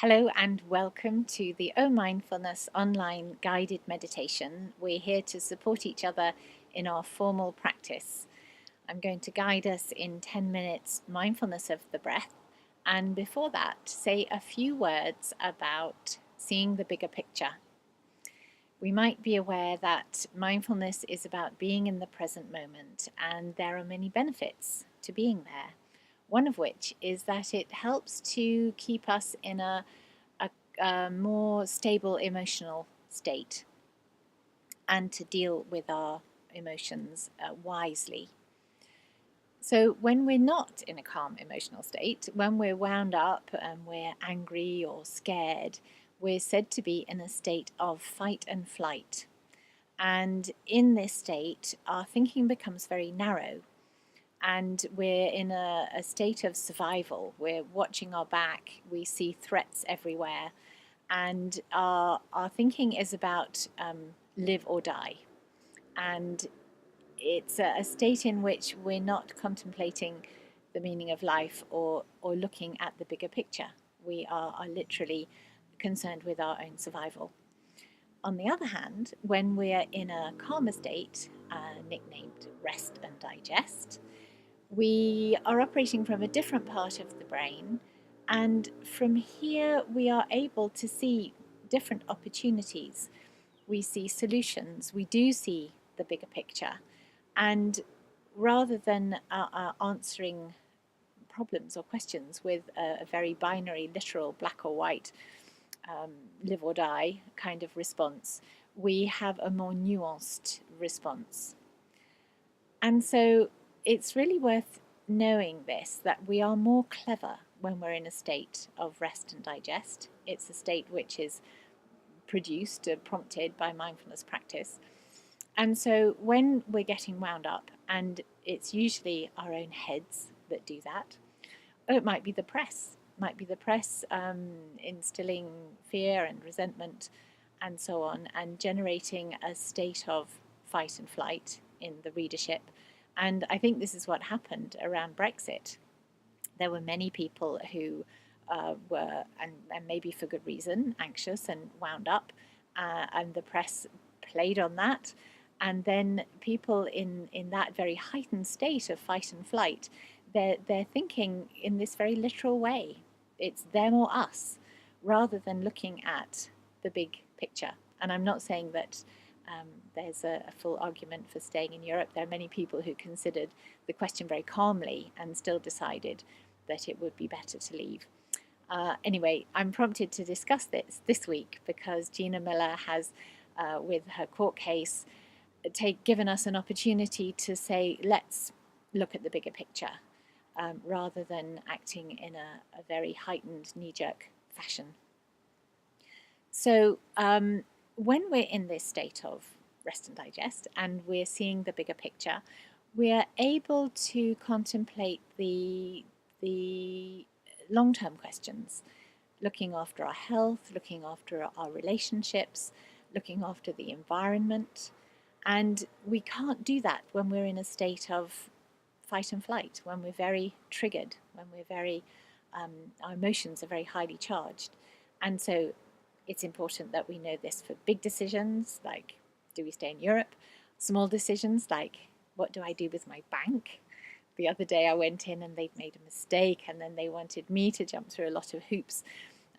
Hello and welcome to the OMindfulness online guided meditation. We're here to support each other in our formal practice. I'm going to guide us in 10 minutes mindfulness of the breath, and before that, say a few words about seeing the bigger picture. We might be aware that mindfulness is about being in the present moment, and there are many benefits to being there. One of which is that it helps to keep us in a more stable emotional state and to deal with our emotions wisely. So, when we're not in a calm emotional state, when we're wound up and we're angry or scared, we're said to be in a state of fight and flight. And in this state, our thinking becomes very narrow and we're in a state of survival. We're watching our back, we see threats everywhere, and our thinking is about live or die. And it's a state in which we're not contemplating the meaning of life or looking at the bigger picture. We are literally concerned with our own survival. On the other hand, when we're in a calmer state, nicknamed rest and digest, we are operating from a different part of the brain, and from here we are able to see different opportunities. We see solutions, we do see the bigger picture, and rather than answering problems or questions with a very binary, literal, black or white, live or die kind of response, we have a more nuanced response. And so it's really worth knowing this, that we are more clever when we're in a state of rest and digest. It's a state which is produced, prompted by mindfulness practice. And so when we're getting wound up, and it's usually our own heads that do that, or it might be the press, instilling fear and resentment and so on, and generating a state of fight and flight in the readership. And I think this is what happened around Brexit. There were many people who were, and maybe for good reason, anxious and wound up, and the press played on that. And then people in that very heightened state of fight and flight, they're thinking in this very literal way. It's them or us, rather than looking at the big picture. And I'm not saying that there's a full argument for staying in Europe. There are many people who considered the question very calmly and still decided that it would be better to leave. Anyway, I'm prompted to discuss this week because Gina Miller has, with her court case, given us an opportunity to say, let's look at the bigger picture, rather than acting in a very heightened knee-jerk fashion. So when we're in this state of rest and digest and we're seeing the bigger picture, we are able to contemplate the long-term questions, looking after our health, looking after our relationships, looking after the environment. And we can't do that when we're in a state of fight and flight, when we're very triggered, when we're very, our emotions are very highly charged. And so it's important that we know this for big decisions, like do we stay in Europe? Small decisions, like what do I do with my bank? The other day I went in and they'd made a mistake, and then they wanted me to jump through a lot of hoops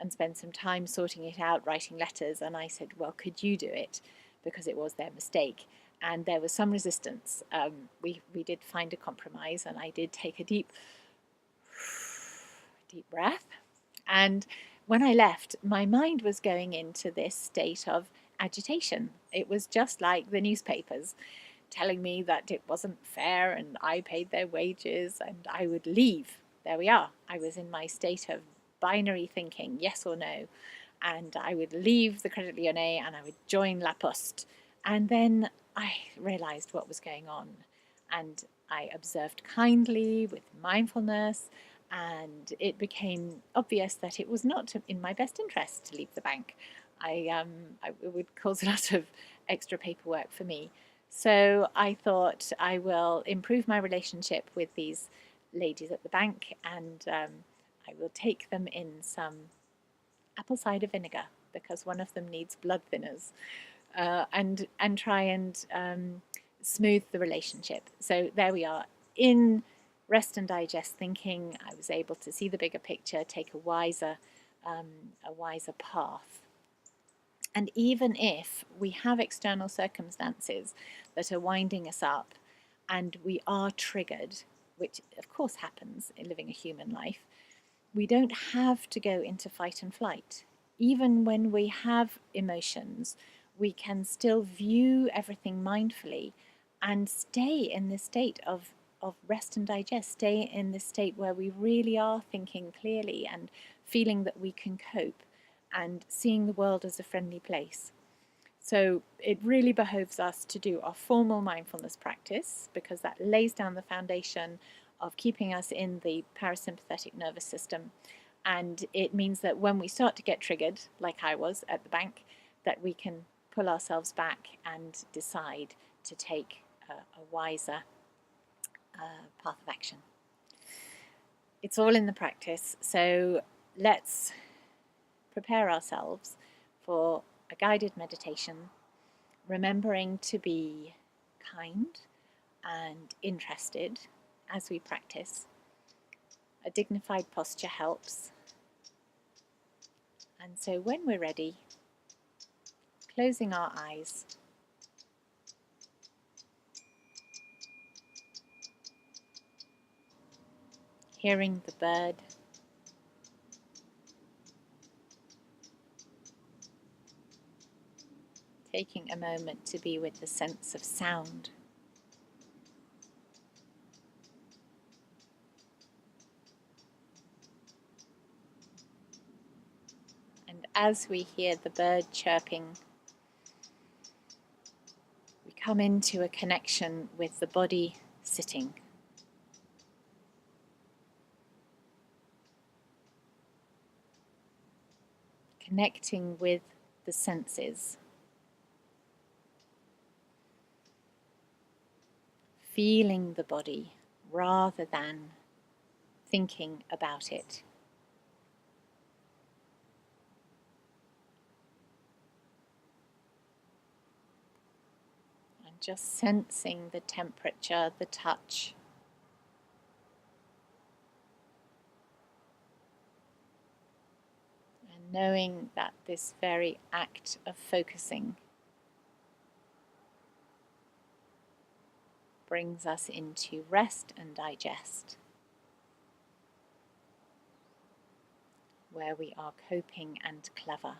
and spend some time sorting it out, writing letters. And I said, well, could you do it? Because it was their mistake. And there was some resistance. We did find a compromise, and I did take a deep breath. And when I left, my mind was going into this state of agitation. It was just like the newspapers telling me that it wasn't fair and I paid their wages and I would leave. There we are. I was in my state of binary thinking, yes or no. And I would leave the Credit Lyonnais and I would join La Poste. And then I realized what was going on. And I observed kindly with mindfulness, and it became obvious that it was not in my best interest to leave the bank. It would cause a lot of extra paperwork for me. So I thought I will improve my relationship with these ladies at the bank, and I will take them in some apple cider vinegar, because one of them needs blood thinners, and try and smooth the relationship. So there we are. In rest and digest thinking, I was able to see the bigger picture, take a wiser path. And even if we have external circumstances that are winding us up and we are triggered, which of course happens in living a human life, we don't have to go into fight and flight. Even when we have emotions, we can still view everything mindfully and stay in this state of rest and digest, stay in this state where we really are thinking clearly and feeling that we can cope and seeing the world as a friendly place. So it really behoves us to do our formal mindfulness practice, because that lays down the foundation of keeping us in the parasympathetic nervous system. And it means that when we start to get triggered, like I was at the bank, that we can pull ourselves back and decide to take a wiser path of action. It's all in the practice. So let's prepare ourselves for a guided meditation, remembering to be kind and interested as we practice. A dignified posture helps. And so when we're ready, closing our eyes, hearing the bird, taking a moment to be with the sense of sound. And as we hear the bird chirping, we come into a connection with the body sitting. Connecting with the senses. Feeling the body rather than thinking about it. And just sensing the temperature, the touch. And knowing that this very act of focusing brings us into rest and digest, where we are coping and clever.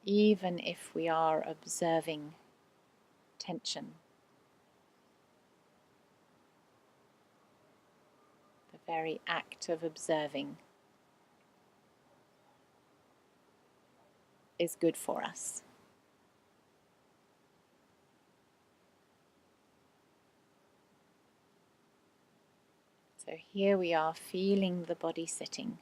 Even if we are observing tension, the very act of observing is good for us. So here we are, feeling the body sitting.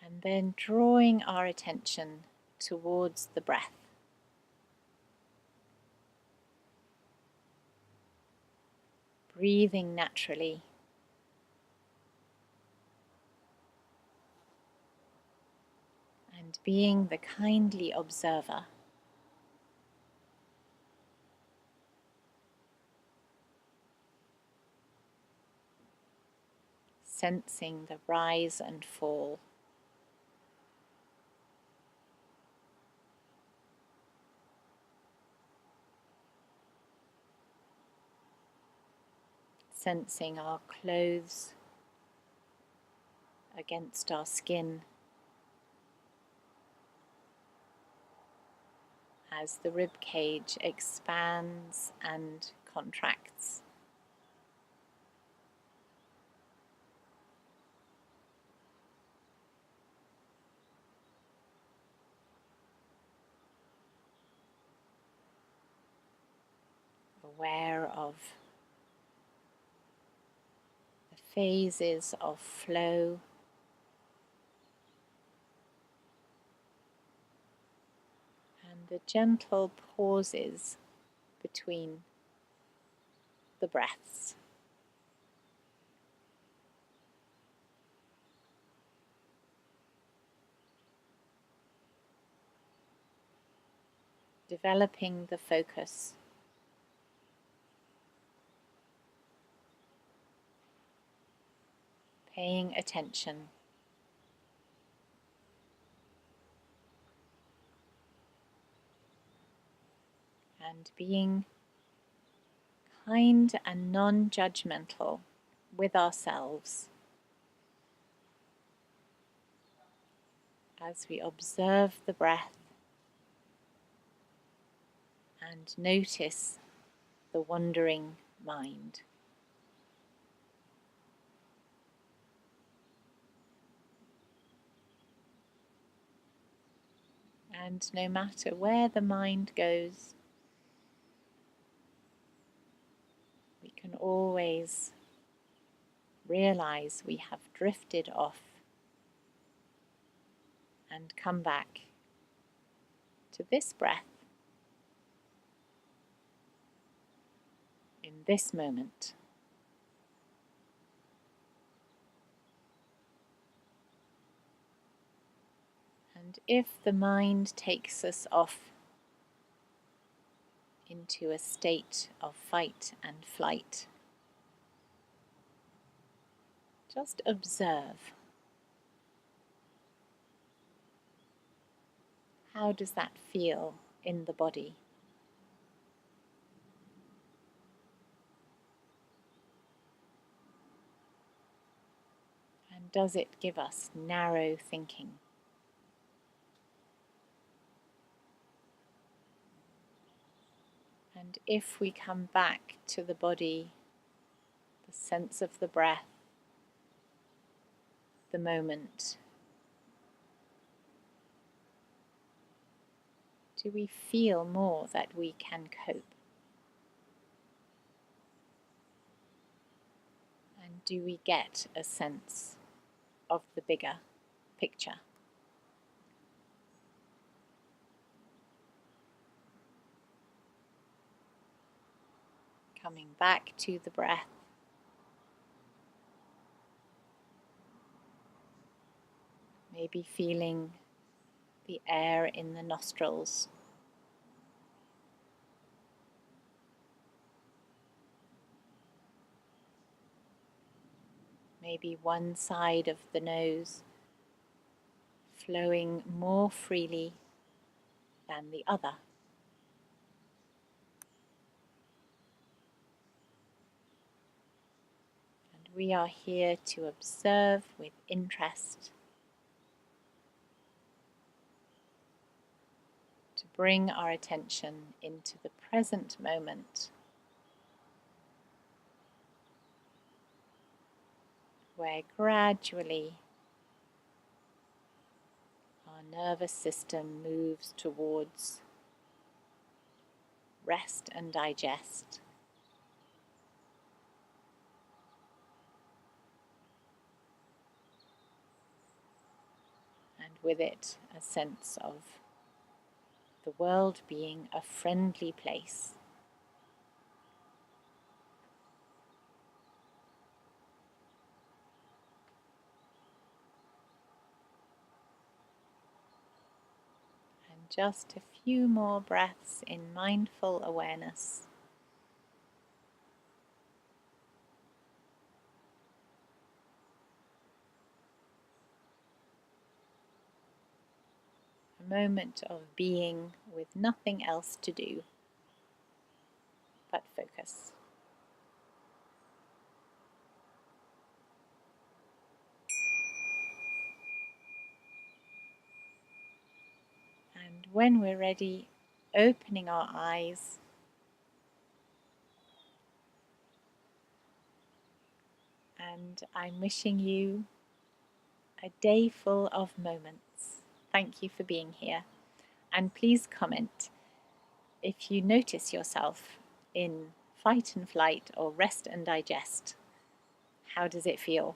And then drawing our attention towards the breath. Breathing naturally. And being the kindly observer. Sensing the rise and fall. Sensing our clothes against our skin as the rib cage expands and contracts. Aware of the phases of flow the gentle pauses between the breaths. Developing the focus, paying attention, and being kind and non-judgmental with ourselves as we observe the breath and notice the wandering mind. And no matter where the mind goes, we can always realize we have drifted off and come back to this breath in this moment. And if the mind takes us off into a state of fight and flight, just observe. How does that feel in the body? And does it give us narrow thinking? And if we come back to the body, the sense of the breath, the moment, do we feel more that we can cope? And do we get a sense of the bigger picture? Coming back to the breath, maybe feeling the air in the nostrils, maybe one side of the nose flowing more freely than the other. And we are here to observe with interest, to bring our attention into the present moment, where gradually our nervous system moves towards rest and digest. And with it, a sense of the world being a friendly place. And just a few more breaths in mindful awareness. A moment of being with nothing else to do but focus. And when we're ready, opening our eyes, and I'm wishing you a day full of moments. Thank you for being here. And please comment if you notice yourself in fight and flight or rest and digest. How does it feel?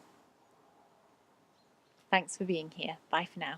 Thanks for being here. Bye for now.